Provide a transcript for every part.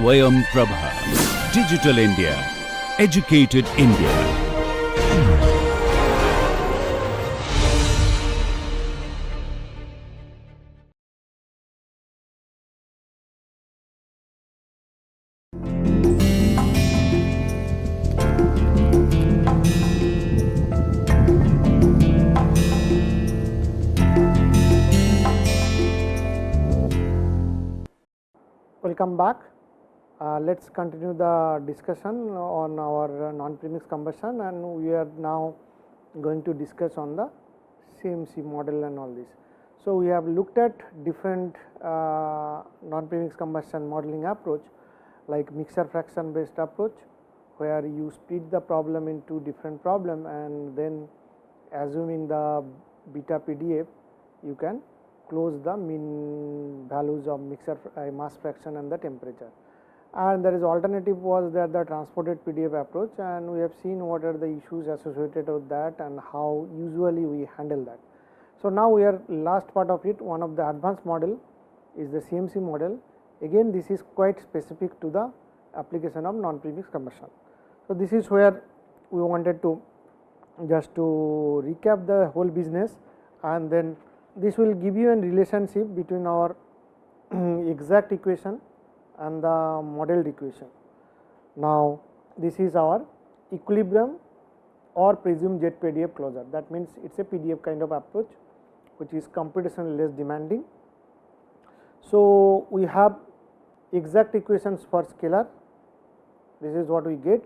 Swayam Prabha. Digital India. Educated India. Welcome back. Let's continue the discussion on our non-premixed combustion, and we are now going to discuss on the CMC model and all this. So, we have looked at different non-premixed combustion modeling approach like mixture fraction based approach, where you split the problem into different problem and then assuming the beta PDF you can close the mean values of mixture mass fraction and the temperature. And there is alternative was that the transported PDF approach, and we have seen what are the issues associated with that and how usually we handle that. So, now we are last part of it. One of the advanced model is the CMC model. Again, this is quite specific to the application of non-premixed combustion. So, this is where we wanted to just to recap the whole business, and then this will give you a relationship between our exact equation and the modeled equation. Now, this is our equilibrium or presumed jet PDF closure. That means, it is a PDF kind of approach which is computationally less demanding. So, we have exact equations for scalar. This is what we get.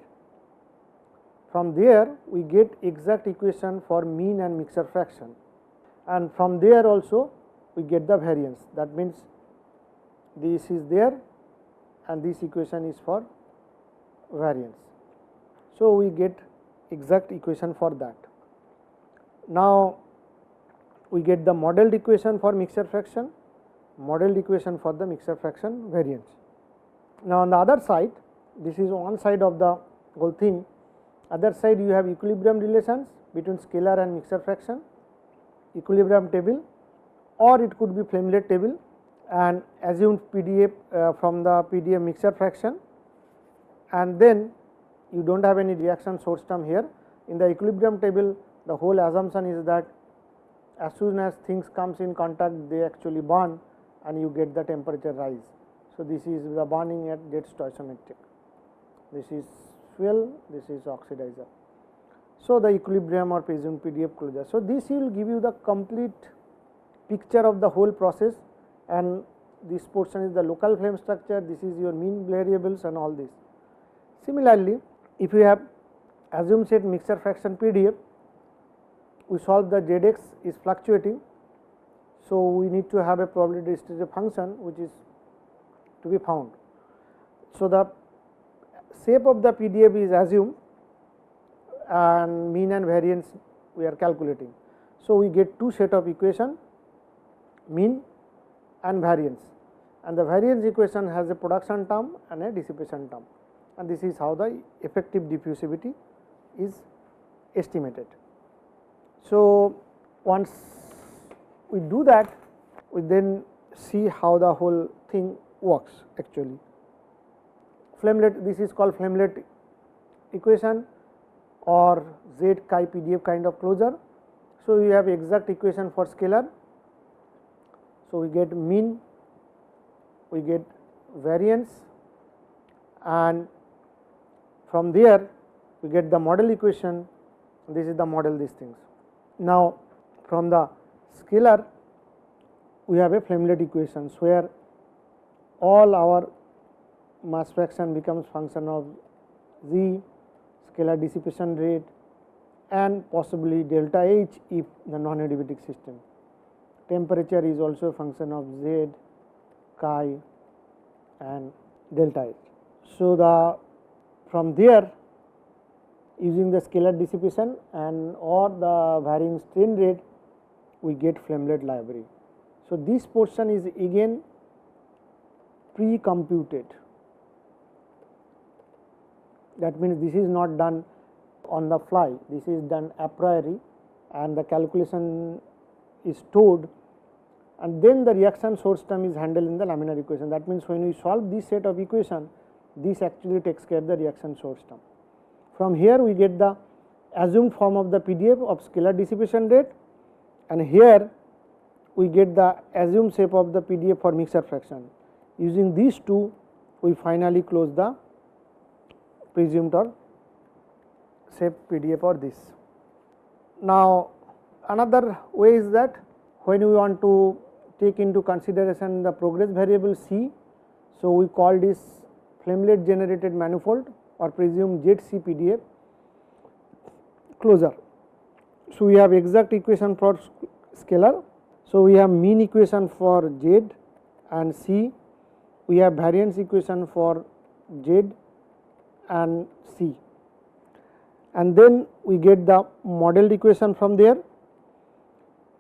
From there, we get exact equation for mean and mixture fraction, and from there also we get the variance. That means, this is there and this equation is for variance. So, we get exact equation for that. Now, we get the modeled equation for mixture fraction, modeled equation for the mixture fraction variance. Now, on the other side, this is one side of the whole thing. Other side, you have equilibrium relations between scalar and mixture fraction, equilibrium table, or it could be Flamelet table, and assumed PDF from the PDF mixture fraction, and then you do not have any reaction source term here. In the equilibrium table, the whole assumption is that as soon as things comes in contact, they actually burn and you get the temperature rise. So, this is the burning at jet stoichiometric. This is fuel, this is oxidizer. So, the equilibrium or presumed PDF closure. So, this will give you the complete picture of the whole process, and this portion is the local flame structure, this is your mean variables and all this. Similarly, if you have assumed set mixture fraction PDF, we solve the Zx is fluctuating. So, we need to have a probability distribution function which is to be found. So, the shape of the PDF is assumed and mean and variance we are calculating. So, we get two set of equation, mean and variance, and the variance equation has a production term and a dissipation term, and this is how the effective diffusivity is estimated. So, once we do that, we then see how the whole thing works actually. Flamelet, this is called Flamelet equation or Z chi PDF kind of closure. So, we have exact equation for scalar. So, we get mean, we get variance, and from there we get the model equation. This is the model these things. Now, from the scalar we have a Flamelet equations where all our mass fraction becomes function of Z, scalar dissipation rate, and possibly delta H if the non-adiabatic system. Temperature is also a function of Z, chi and delta H. So, the from there using the scalar dissipation and or the varying strain rate, we get Flamelet library. So, this portion is again pre-computed. That means, this is not done on the fly, this is done a priori, and the calculation is stored, and then the reaction source term is handled in the laminar equation. That means, when we solve this set of equation, this actually takes care of the reaction source term. From here we get the assumed form of the PDF of scalar dissipation rate, and here we get the assumed shape of the PDF for mixture fraction. Using these two we finally close the presumed or shape PDF for this. Now another way is that when we want to take into consideration the progress variable C, so we call this flamelet generated manifold or presumed ZC PDF closure. So we have exact equation for scalar. So we have mean equation for Z and C, we have variance equation for Z and C, and then we get the modeled equation from there.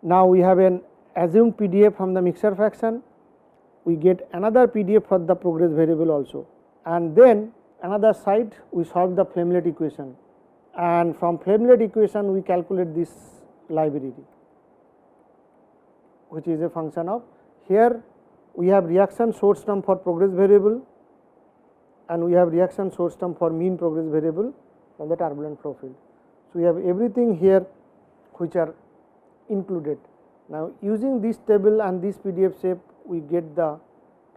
Now we have an assumed PDF from the mixture fraction, we get another PDF for the progress variable also, and then another side we solve the flamelet equation, and from flamelet equation we calculate this library, which is a function of, here we have reaction source term for progress variable and we have reaction source term for mean progress variable from the turbulent flow field. So we have everything here which are included. Now using this table and this PDF shape we get the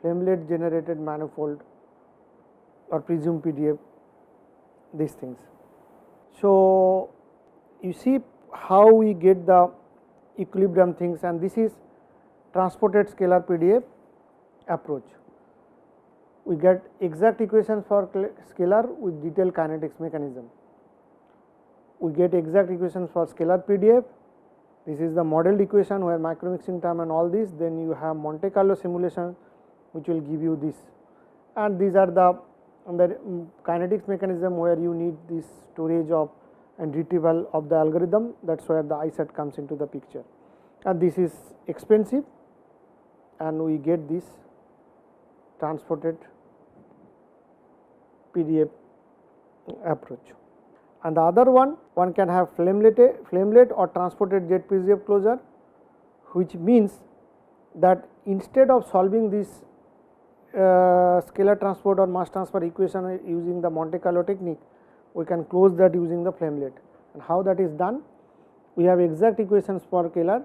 flamelet generated manifold or presumed PDF, these things. So you see how we get the equilibrium things, and this is transported scalar PDF approach. We get exact equations for scalar with detailed kinetics mechanism. We get exact equations for scalar PDF. This is the modeled equation where micromixing term and all this. Then you have Monte Carlo simulation which will give you this, and these are the kinetics mechanism where you need this storage of and retrieval of the algorithm. That is where the ISAT comes into the picture, and this is expensive, and we get this transported PDF approach. And the other one can have flamelet or transported jet PDF closure, which means that instead of solving this scalar transport or mass transfer equation using the Monte Carlo technique, we can close that using the flamelet. And how that is done? We have exact equations for scalar.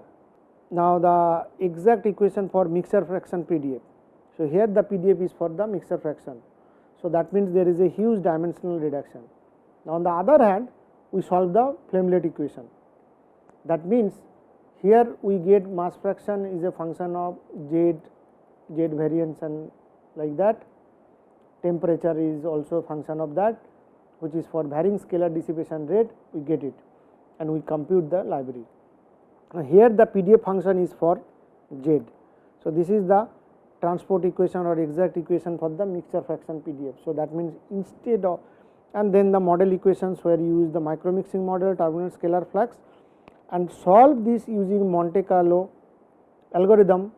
Now the exact equation for mixture fraction PDF. So here the PDF is for the mixture fraction. So that means there is a huge dimensional reduction. Now on the other hand, we solve the flamelet equation. That means here we get mass fraction is a function of Z variance and like that. Temperature is also a function of that, which is for varying scalar dissipation rate, we get it and we compute the library. Now here the PDF function is for Z. So this is the transport equation or exact equation for the mixture fraction PDF. So that means instead of, and then the model equations where you use the micromixing model, turbulent scalar flux, and solve this using Monte Carlo algorithm,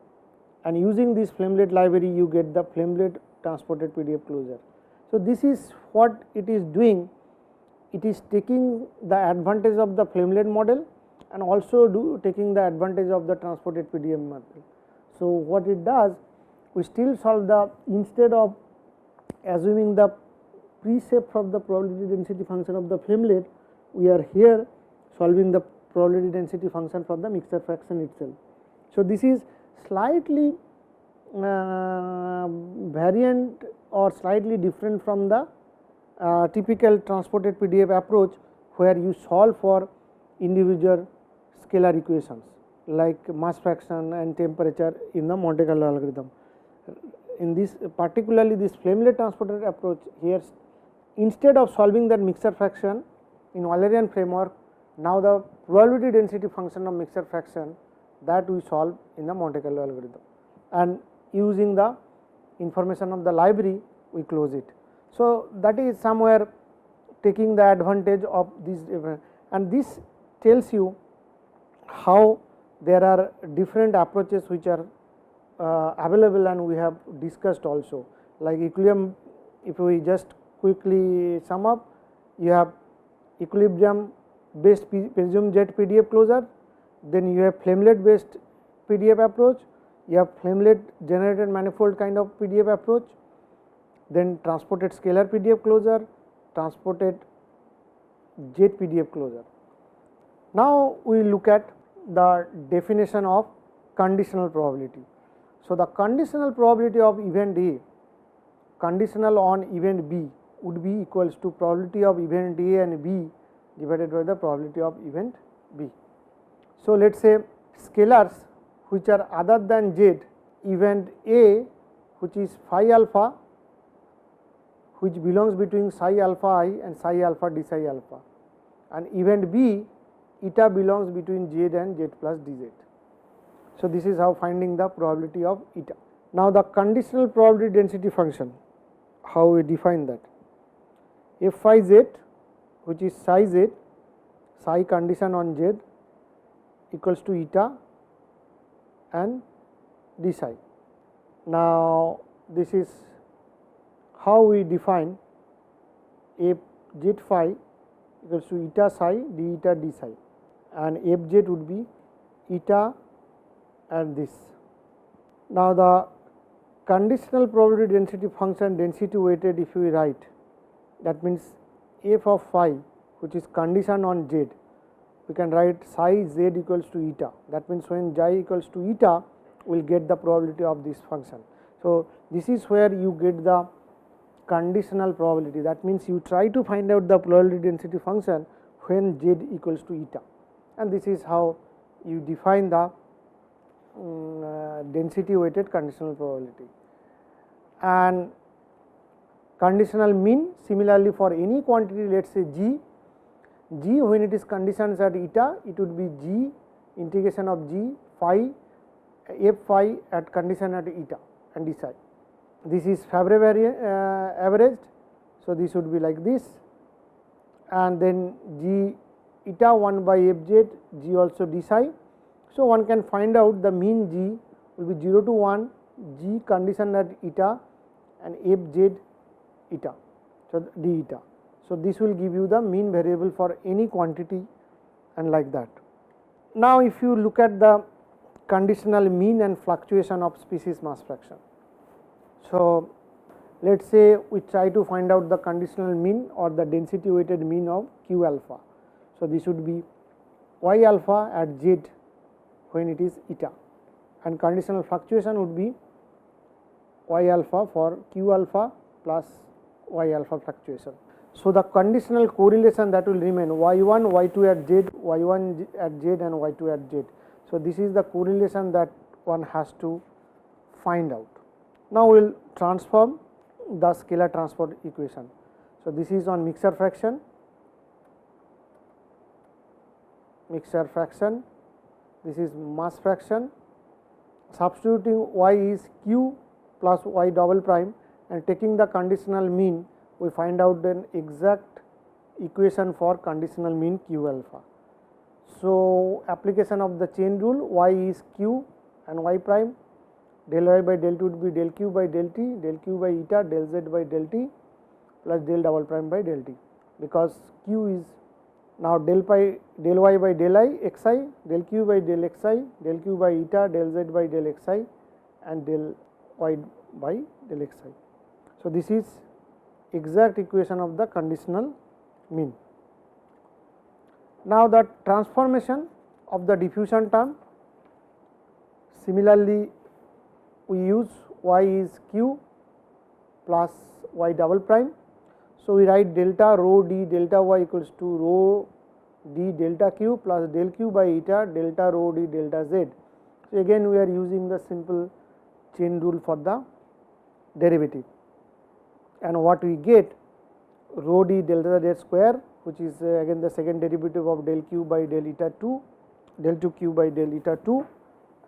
and using this flamelet library you get the flamelet transported PDF closure. So this is what it is doing. It is taking the advantage of the flamelet model and also taking the advantage of the transported PDF model. So what it does, we still solve the, instead of assuming the precept of the probability density function of the flamelet, we are here solving the probability density function for the mixture fraction itself. So this is slightly variant or slightly different from the typical transported PDF approach, where you solve for individual scalar equations like mass fraction and temperature in the Monte Carlo algorithm. In this, particularly this flamelet transported approach, here instead of solving that mixture fraction in Eulerian framework, now the probability density function of mixture fraction that we solve in the Monte Carlo algorithm, and using the information of the library we close it. So that is somewhere taking the advantage of this, and this tells you how there are different approaches which are available, and we have discussed also, like equilibrium. If we just quickly sum up, you have equilibrium based presumed jet PDF closure, then you have flamelet based PDF approach, you have flamelet generated manifold kind of PDF approach, then transported scalar PDF closure, transported Z PDF closure. Now we look at the definition of conditional probability. So the conditional probability of event A conditional on event B would be equals to probability of event A and B divided by the probability of event B. So let us say scalars which are other than Z, event A which is phi alpha, which belongs between psi alpha I and psi alpha d psi alpha, and event B eta belongs between Z and Z plus dz. So this is how finding the probability of eta. Now the conditional probability density function, how we define that? F phi Z which is psi Z, psi condition on Z equals to eta and d psi. Now this is how we define f z phi equals to eta psi d eta d psi, and f z would be eta and this. Now the conditional probability density function density weighted, if we write, that means f of phi which is condition on z, we can write psi z equals to eta. That means when xi equals to eta, we will get the probability of this function. So this is where you get the conditional probability. That means you try to find out the probability density function when z equals to eta, and this is how you define the density weighted conditional probability. And conditional mean, similarly for any quantity, let us say g when it is conditions at eta, it would be g integration of g phi f phi at condition at eta and d psi. This is Fabre averaged, so this would be like this, and then g eta 1 by f z, g also d psi. So one can find out the mean g will be 0 to 1 g condition at eta and f z eta, so d eta. So this will give you the mean variable for any quantity and like that. Now if you look at the conditional mean and fluctuation of species mass fraction. So let us say we try to find out the conditional mean or the density weighted mean of q alpha. So this would be y alpha at z when it is eta, and conditional fluctuation would be y alpha for q alpha plus y alpha fluctuation. So the conditional correlation that will remain y1, y2 at z, y1 at z and y2 at z. So this is the correlation that one has to find out. Now we will transform the scalar transport equation. So this is on mixture fraction, this is mass fraction. Substituting y is q plus y double prime and taking the conditional mean, we find out an exact equation for conditional mean q alpha. So application of the chain rule, y is q and y prime, del y by del t would be del q by del t, del q by eta, del z by del t plus del double prime by del t, because q is now del y by del I xi, del q by del xi, del q by eta, del z by del xi and del y by del xi. So this is exact equation of the conditional mean. Now the transformation of the diffusion term, similarly we use y is q plus y double prime. So we write delta rho d delta y equals to rho d delta q plus del q by eta delta rho d delta z. So again we are using the simple chain rule for the derivative, and what we get, rho d delta z square, which is again the second derivative of del q by del eta 2, del 2 q by del eta 2,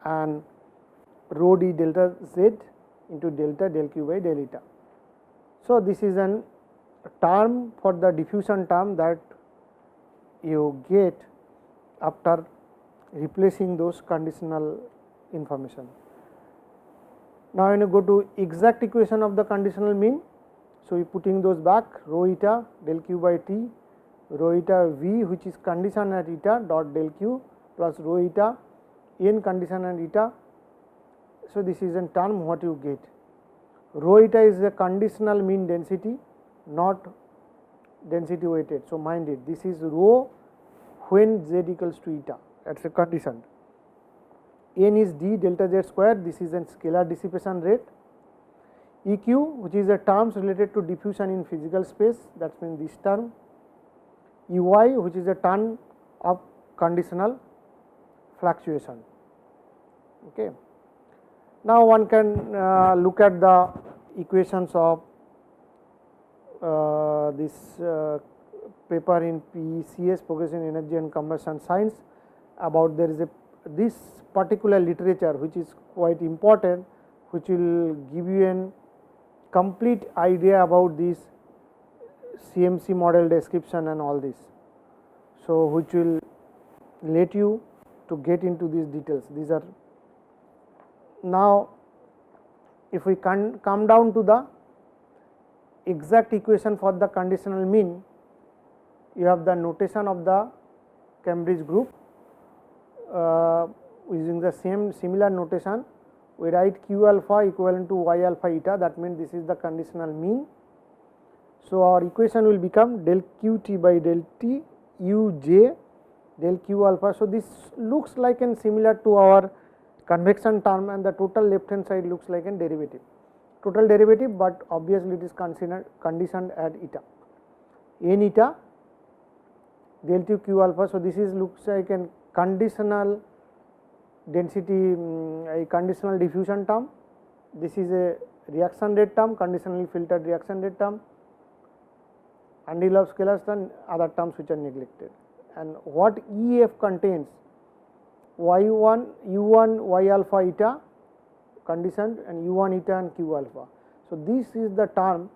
and rho d delta z into delta del q by del eta. So this is an term for the diffusion term that you get after replacing those conditional information. Now when you go to exact equation of the conditional mean, so we putting those back, rho eta del q by t, rho eta v which is condition at eta dot del q plus rho eta n condition at eta. So this is a term what you get. rho eta is a conditional mean density, not density weighted. So, mind it, this is rho when z equals to eta, that is a condition. N is d delta z square, this is a scalar dissipation rate. EQ, which is the terms related to diffusion in physical space, that means this term. EY, which is a term of conditional fluctuation. Okay. Now, one can look at the equations of this paper in PCS, Progression Energy and Combustion Science, about there is a this particular literature which is quite important, which will give you an complete idea about this CMC model description and all this. So, which will let you to get into these details. These are now, if we come down to the exact equation for the conditional mean, you have the notation of the Cambridge group. Using the similar notation, we write q alpha equivalent to y alpha eta, that means this is the conditional mean. So, our equation will become del q t by del t u j del q alpha. So, this looks like and similar to our convection term, and the total left hand side looks like a derivative, total derivative, but obviously it is conditioned at eta, n eta del t q alpha. So, this is looks like a conditional density, a conditional diffusion term. This is a reaction rate term, conditionally filtered reaction rate term, undeal of scalars and other terms which are neglected. And what EF contains? Y1, U1, Y alpha eta conditioned, and U1 eta and Q alpha. So, this is the term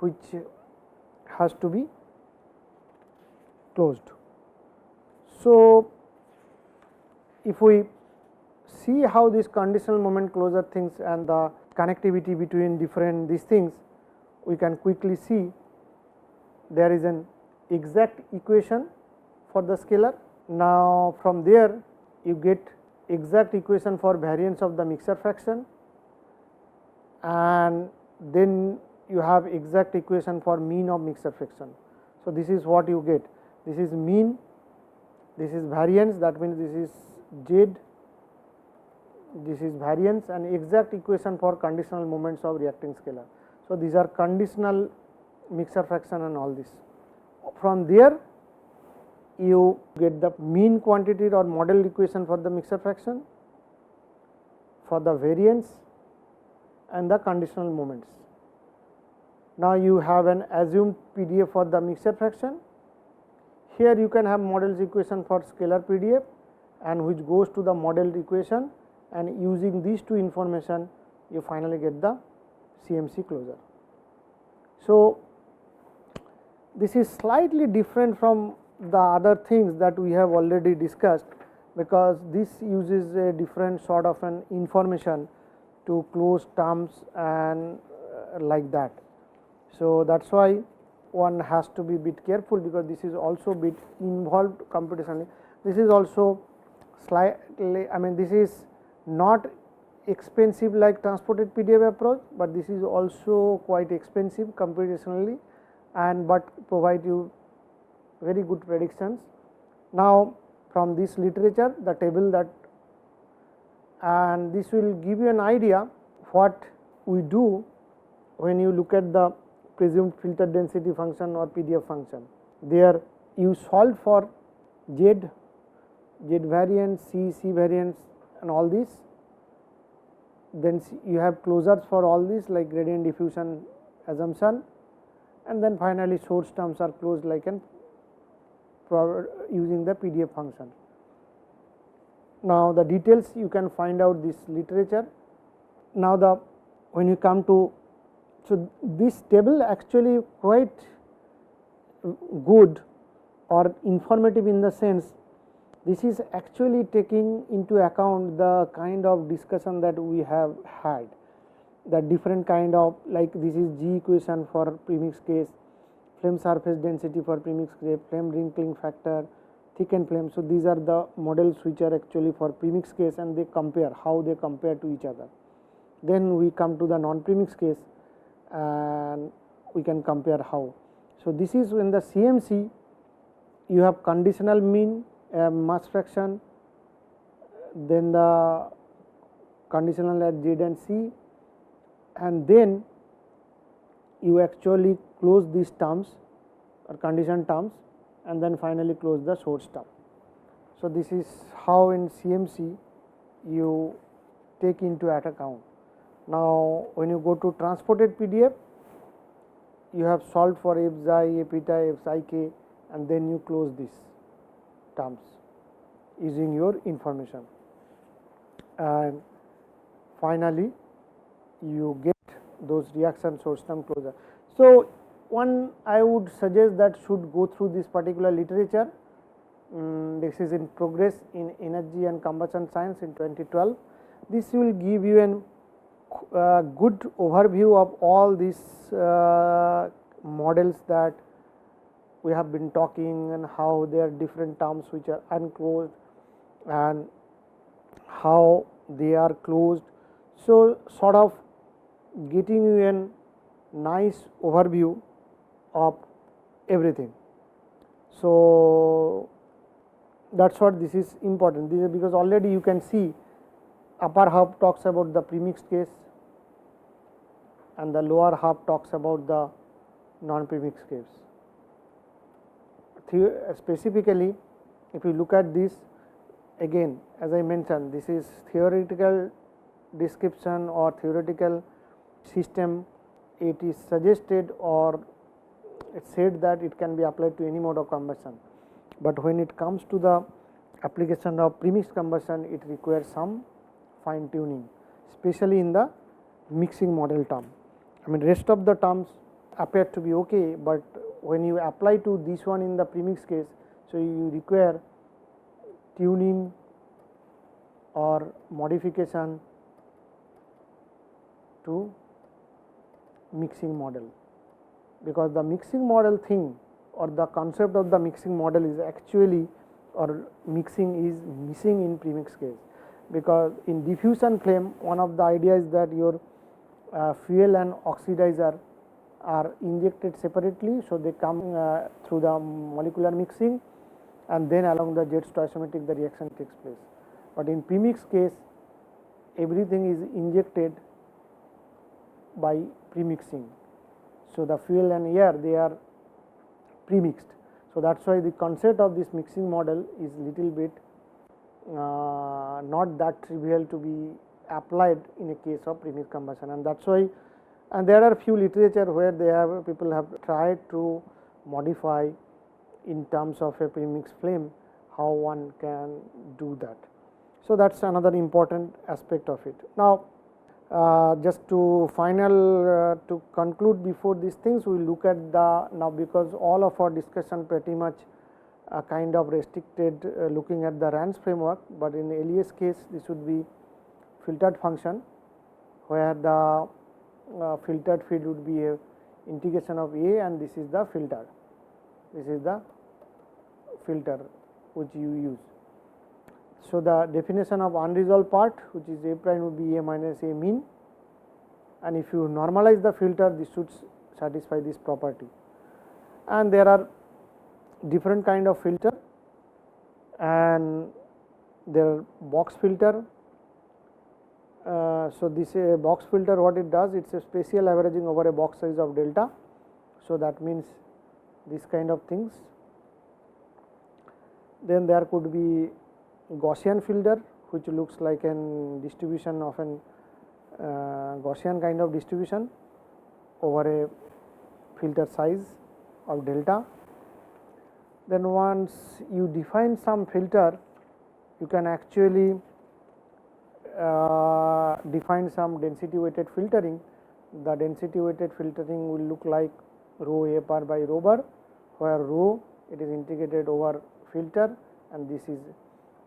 which has to be closed. So, if we see how this conditional moment closure things and the connectivity between different these things, we can quickly see there is an exact equation for the scalar. Now, from there you get exact equation for variance of the mixture fraction, and then you have exact equation for mean of mixture fraction. So, this is what you get, this is mean, this is variance, that means this is z, this is variance, and exact equation for conditional moments of reacting scalar. So, these are conditional mixture fraction and all this. From there you get the mean quantity or model equation for the mixture fraction, for the variance and the conditional moments. Now, you have an assumed PDF for the mixture fraction. Here you can have model's equation for scalar PDF, and which goes to the modeled equation, and using these two information you finally get the CMC closure. So, this is slightly different from the other things that we have already discussed, because this uses a different sort of an information to close terms and like that. So, that is why one has to be bit careful, because this is also bit involved computationally. This is also slightly, I mean, this is not expensive like transported PDF approach, but this is also quite expensive computationally, and but provide you very good predictions. Now, from this literature, the table that, and this will give you an idea what we do when you look at the presumed filter density function or PDF function. There you solve for Z variance, C variance and all this, then you have closures for all this like gradient diffusion assumption, and then finally source terms are closed like an using the PDF function. Now, the details you can find out this literature. Now, the when you come to, so this table actually quite good or informative in the sense, this is actually taking into account the kind of discussion that we have had, the different kind of, like this is G equation for premix case, flame surface density for premix case, flame wrinkling factor, thickened flame. So, these are the models which are actually for premix case, and they compare how they compare to each other. then we come to the non-premixed case and we can compare how. So, this is in the CMC you have conditional mean, mass fraction, then the conditional at Z and C, and then you actually close these terms or condition terms and then finally close the source term. So, this is how in CMC you take into account. Now, when you go to transported PDF, you have solved for f xi, f eta, f psi k, and then you close these terms using your information, and finally you get those reaction source term closure. So, one I would suggest that should go through this particular literature. This is in progress in energy and combustion science in 2012. This will give you an good overview of all these models that we have been talking, and how there are different terms which are unclosed and how they are closed. So, sort of getting you a nice overview of everything. So, that is what this is important. This is because already you can see upper half talks about the premixed case and the lower half talks about the non-premixed case. Specifically, if you look at this again, as I mentioned, this is theoretical description or theoretical system. It is suggested or it said that it can be applied to any mode of combustion, but when it comes to the application of premixed combustion, it requires some fine tuning, especially in the mixing model term. I mean, rest of the terms appear to be okay, but when you apply to this one in the premixed case, so you require tuning or modification to mixing model, because the mixing model thing or the concept of the mixing model is actually, or mixing is missing in premixed case, because in diffusion flame one of the ideas is that your fuel and oxidizer are injected separately. So, they come through the molecular mixing and then along the jet stoichiometric the reaction takes place, but in premixed case everything is injected by premixing. So, the fuel and air they are premixed. So, that is why the concept of this mixing model is little bit not that trivial to be applied in a case of premixed combustion, and that is why, and there are few literature where they have people have tried to modify in terms of a premixed flame how one can do that. So, that is another important aspect of it. Now, just to to conclude before these things, we will look at the now, because all of our discussion pretty much kind of restricted looking at the RANS framework, but in LES case this would be filtered function, where the filtered field would be a integration of A, and this is the filter, this is the filter which you use. So, the definition of unresolved part, which is A prime, would be A minus A mean, and if you normalize the filter, this should satisfy this property. And there are different kind of filter, and there are box filter. So, this box filter, what it does, it is a spatial averaging over a box size of delta. So, that means this kind of things. Then there could be Gaussian filter, which looks like an distribution of an Gaussian kind of distribution over a filter size of delta. Then once you define some filter, you can actually define some density weighted filtering. The density weighted filtering will look like rho A bar by rho bar, where rho it is integrated over filter, and this is,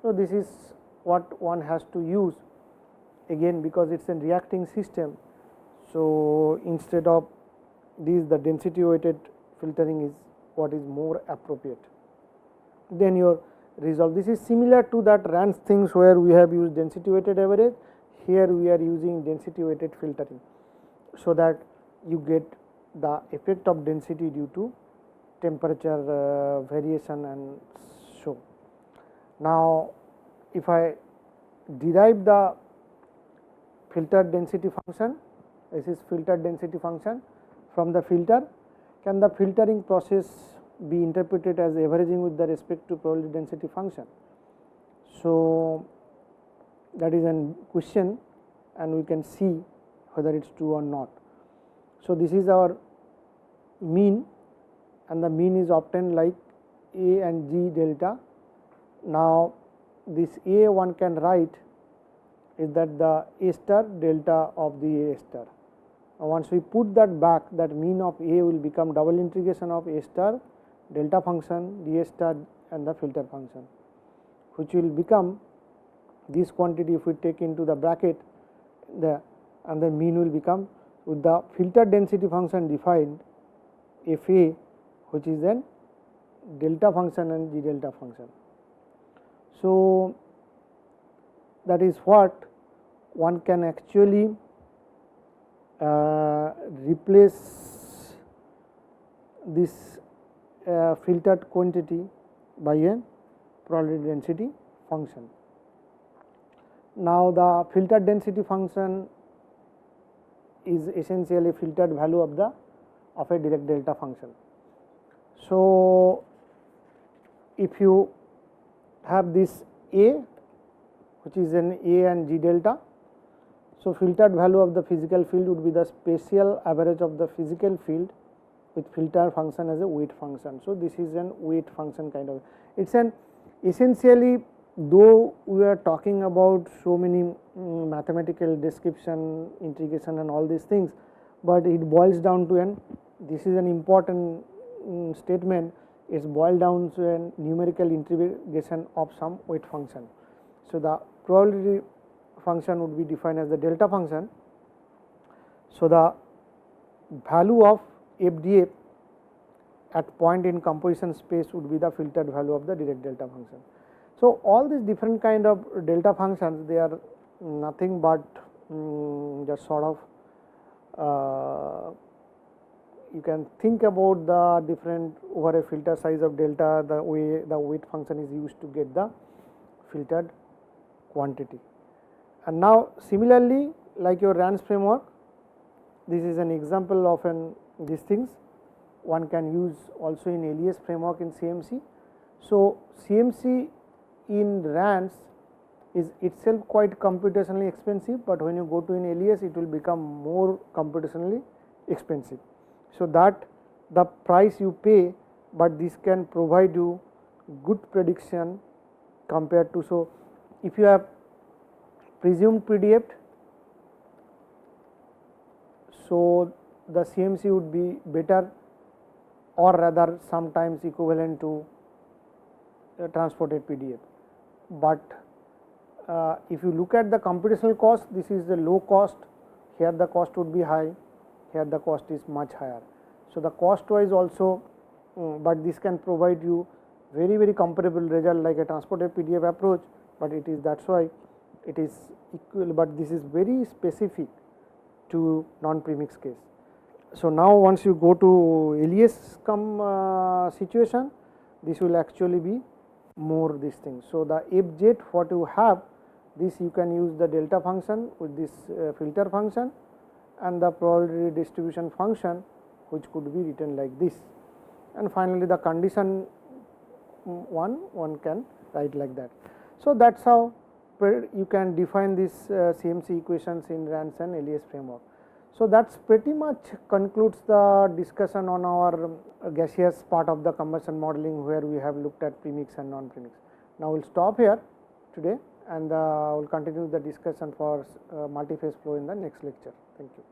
so this is what one has to use again, because it is a reacting system. So, instead of these, the density weighted filtering is what is more appropriate. Then your resolve, this is similar to that RANS things where we have used density weighted average. here we are using density weighted filtering, so that you get the effect of density due to temperature variation and so. Now, if I derive the filter density function, this is filter density function from the filter, can the filtering process be interpreted as averaging with the respect to probability density function? So, that is a question, and we can see whether it is true or not. So, this is our mean, and the mean is obtained like A and G delta. Now, this A one can write is that the A star delta of the A star. Now, once we put that back, that mean of A will become double integration of A star delta function, d A star and the filter function, which will become this quantity if we take into the bracket, and the mean will become with the filter density function defined F A, which is then delta function and G delta function. So, that is what one can actually replace this filtered quantity by a probability density function. Now, the filtered density function is essentially filtered value of a direct delta function. So, if you have this A, which is an A and G delta, so filtered value of the physical field would be the spatial average of the physical field with filter function as a weight function. So, this is an weight function kind of, it is an essentially, though we are talking about so many mathematical description, integration and all these things, but it boils down to this is an important statement, it is boiled down to a numerical integration of some weight function. So, the probability function would be defined as the delta function. So, the value of FDF at point in composition space would be the filtered value of the direct delta function. So, all these different kind of delta functions, they are nothing but just sort of you can think about the different over a filter size of delta, the way the weight function is used to get the filtered quantity. And now, similarly, like your RANS framework, this is an example of these things one can use also in LES framework in CMC. So, CMC in RANS is itself quite computationally expensive, but when you go to in LES it will become more computationally expensive. So, that the price you pay, but this can provide you good prediction compared to. So, if you have presumed PDF, so the CMC would be better, or rather sometimes equivalent to transported PDF. But if you look at the computational cost, this is the low cost, here the cost would be high, here the cost is much higher. So, the cost wise also, but this can provide you very comparable result like a transported PDF approach, but it is, that is why it is equal, but this is very specific to non-premixed case. So, now once you go to LES situation, this will actually be more this thing. So, the FZ what you have, this you can use the delta function with this filter function and the probability distribution function, which could be written like this, and finally, the condition one can write like that. So, that is how you can define these CMC equations in RANS and LES framework. So, that is pretty much concludes the discussion on our gaseous part of the combustion modeling, where we have looked at premix and non-premix. Now, we will stop here today, and we will continue the discussion for multi-phase flow in the next lecture. Thank you.